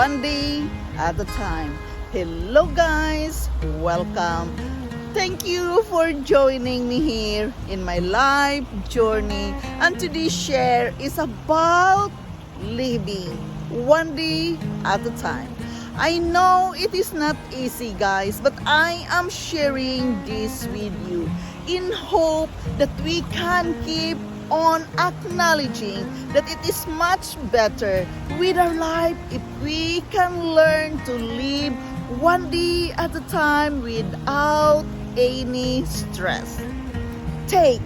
one day at a time. Hello guys, welcome. Thank you for joining me here in my life journey. And today's share is about living one day at a time. I know it is not easy guys, but I am sharing this with you in hope that we can keep on acknowledging that it is much better with our life if we can learn to live one day at a time without any stress. Take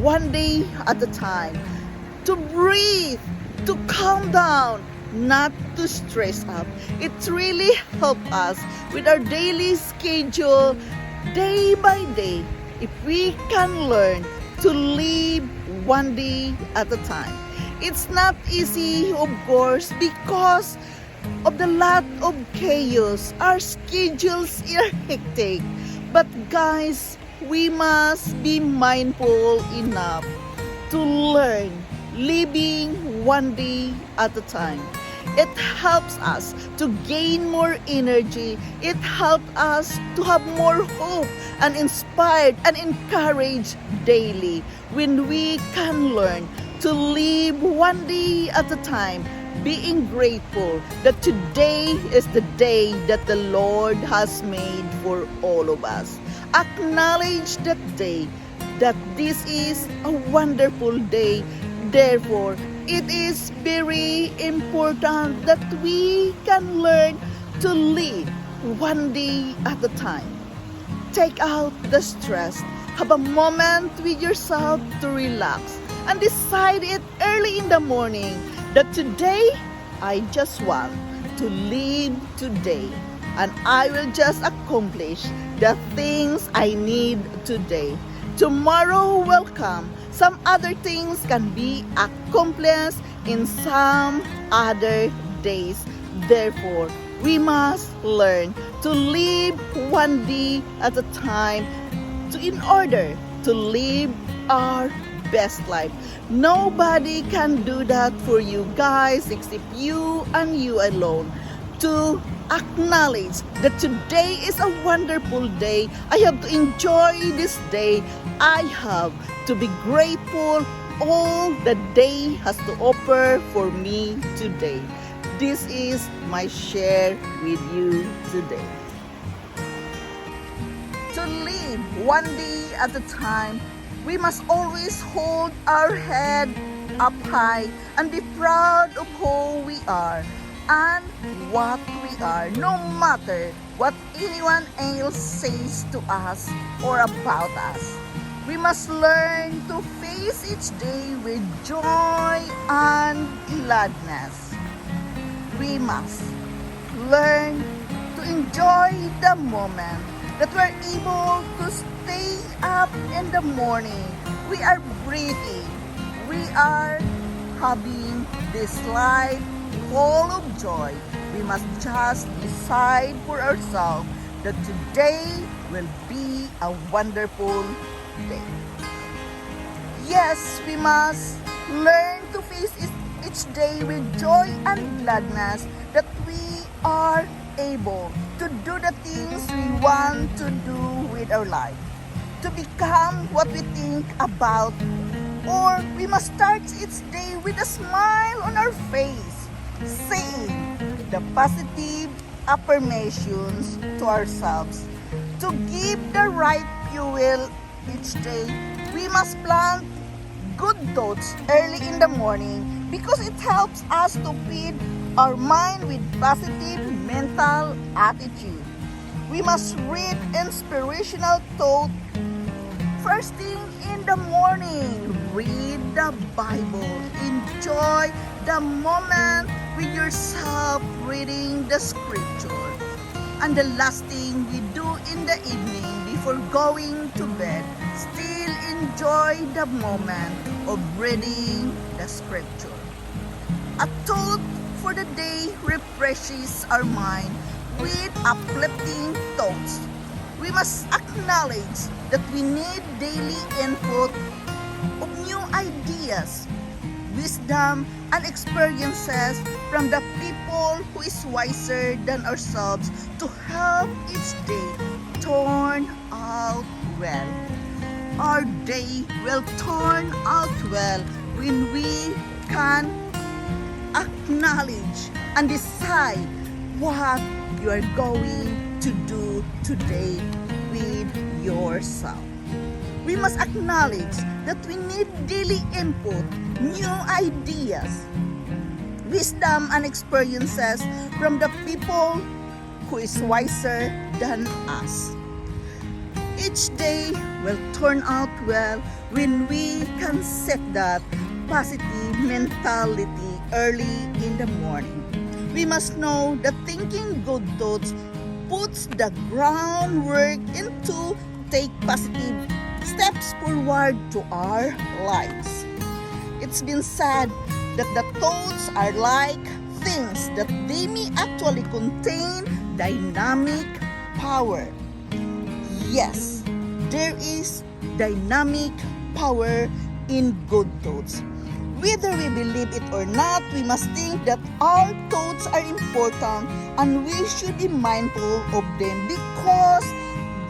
one day at a time to breathe, to calm down, not to stress up. It really helps us with our daily schedule day by day if we can learn to live one day at a time. It's not easy, of course, because of the lot of chaos. Our schedules are hectic. But guys, we must be mindful enough to learn living one day at a time. It helps us to gain more energy. It helps us to have more hope and inspired and encouraged daily when we can learn to live one day at a time, being grateful that today is the day that the Lord has made for all of us. Acknowledge that day, that this is a wonderful day. Therefore, it is very important that we can learn to live one day at a time. Take out the stress. Have a moment with yourself to relax and decide it early in the morning that today I just want to live today and I will just accomplish the things I need today. Tomorrow will come. Some other things can be accomplished in some other days. Therefore, we must learn to live one day at a time in order to live our best life. Nobody can do that for you guys except you and you alone. To acknowledge that today is a wonderful day. I have to enjoy this day. I have to be grateful all the day has to offer for me today. This is my share with you today. To live one day at a time, we must always hold our head up high and be proud of who we are and what we are, no matter what anyone else says to us or about us. We must learn to face each day with joy and gladness. We must learn to enjoy the moment that we're able to stay up in the morning. We are breathing. We are having this life full of joy. We must just decide for ourselves that today will be a wonderful day. Yes, we must learn to face each day with joy and gladness that we are able to do the things we want to do with our life, to become what we think about, or we must start each day with a smile on our face, saying the positive affirmations to ourselves. To give the right fuel each day, we must plant good thoughts early in the morning because it helps us to feed our mind with positive mental attitude. We must read inspirational thought first thing in the morning. Read the Bible. Enjoy the moment with yourself reading the scripture. And the last thing we do in the evening before going to bed, still enjoy the moment of reading the scripture. A thought for the day refreshes our mind with uplifting thoughts. We must acknowledge that we need daily input of new ideas wisdom, and experiences from the people who is wiser than ourselves to help each day turn out well. Our day will turn out well when we can acknowledge and decide what you are going to do today with yourself. We must acknowledge that we need daily input, new ideas, wisdom, and experiences from the people who is wiser than us. Each day will turn out well when we can set that positive mentality early in the morning. We must know that thinking good thoughts puts the groundwork into take positive steps forward to our lives. It's been said that the thoughts are like things that they may actually contain dynamic power. Yes, there is dynamic power in good thoughts. Whether we believe it or not, we must think that our thoughts are important and we should be mindful of them because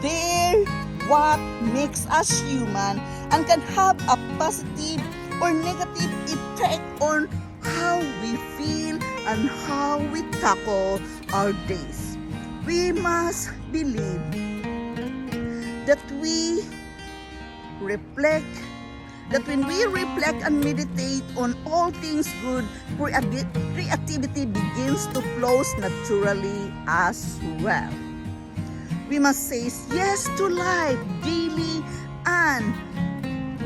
they're what makes us human and can have a positive or negative effect on how we feel and how we tackle our days. We must believe that when we reflect and meditate on all things good, creativity begins to flow naturally as well. We must say yes to life daily and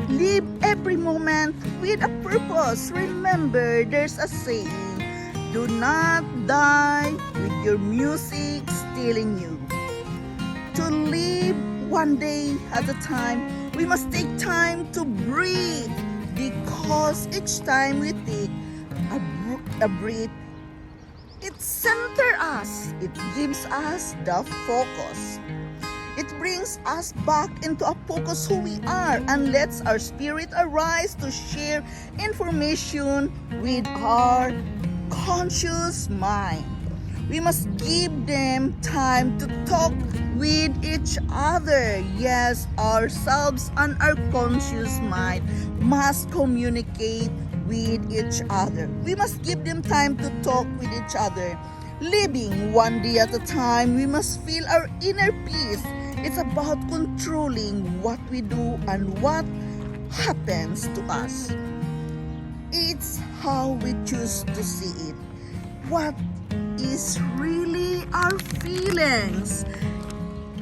live every moment with a purpose. Remember, there's a saying, do not die with your music stealing you. To live one day at a time, we must take time to breathe because each time we take a breath, it centers us. It gives us the focus. It brings us back into a focus who we are and lets our spirit arise to share information with our conscious mind. We must give them time to talk with each other. Yes, ourselves and our conscious mind must communicate with each other. We must give them time to talk with each other. Living one day at a time, we must feel our inner peace. It's about controlling what we do and what happens to us. It's how we choose to see it. What is really our feelings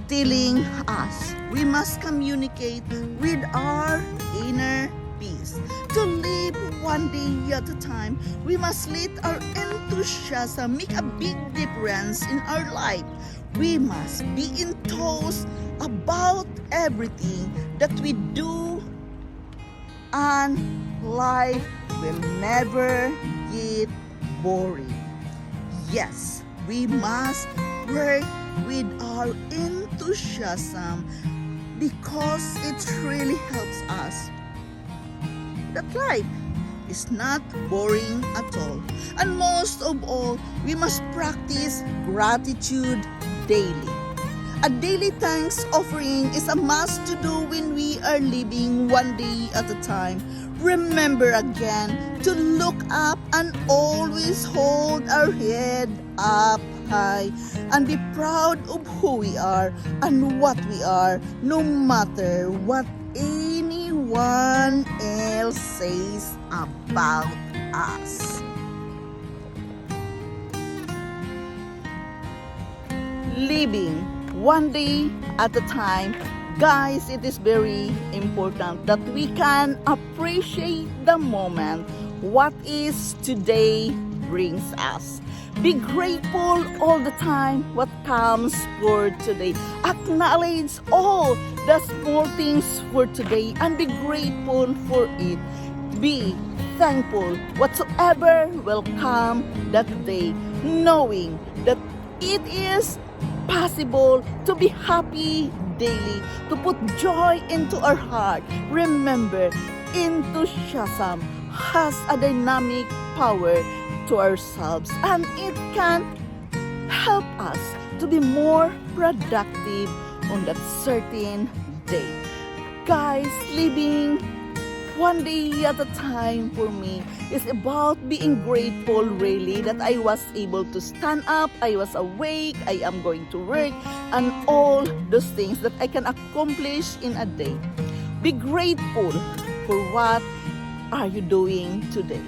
telling us? We must communicate with our inner peace. To live one day at a time, we must let our enthusiasm make a big difference in our life. We must be enthused about everything that we do, and life will never get boring. Yes, we must work with our enthusiasm because it really helps us. That life is not boring at all. And most of all, we must practice gratitude daily. A daily thanks offering is a must to do when we are living one day at a time. Remember again to look up and always hold our head up high and be proud of who we are and what we are, no matter what anyone else says about us. Living one day at a time. Guys, it is very important that we can appreciate the moment. What is today brings us. Be grateful all the time what comes for today. Acknowledge all the small things for today and be grateful for it. Be thankful whatsoever will come that day, knowing that it is possible to be happy daily, to put joy into our heart. Remember, enthusiasm has a dynamic power to ourselves, and it can help us to be more productive on that certain day. Guys, living one day at a time for me is about being grateful really that I was able to stand up, I was awake, I am going to work, and all those things that I can accomplish in a day. Be grateful for what are you doing today.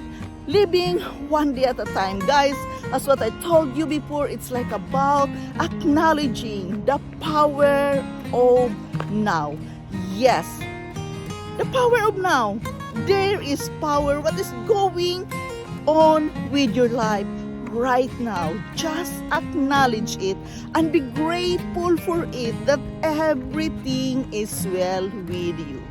Living one day at a time, guys, as what I told you before, it's like about acknowledging the power of now. Yes, the power of now. There is power. What is going on with your life right now? Just acknowledge it and be grateful for it, that everything is well with you.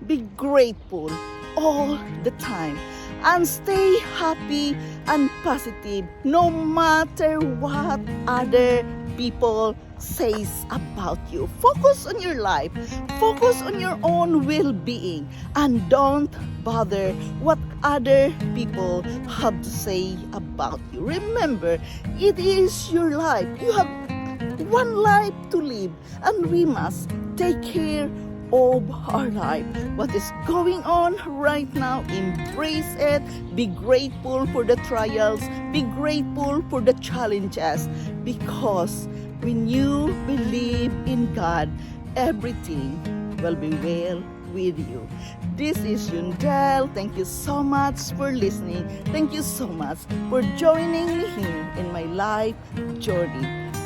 Be grateful all the time and stay happy and positive no matter what other people says about you. Focus on your life, focus on your own well-being, and don't bother what other people have to say about you. Remember, it is your life. You have one life to live, and we must take care of our life. What is going on right now, embrace it. Be grateful for the trials, be grateful for the challenges, because when you believe in God, everything will be well with you. This is Yundel. Thank you so much for listening. Thank you so much for joining me here in my life journey.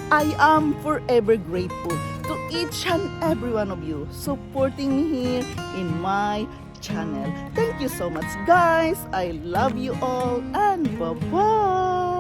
I am forever grateful to each and every one of you supporting me here in my channel. Thank you so much, guys. I love you all, and bye-bye.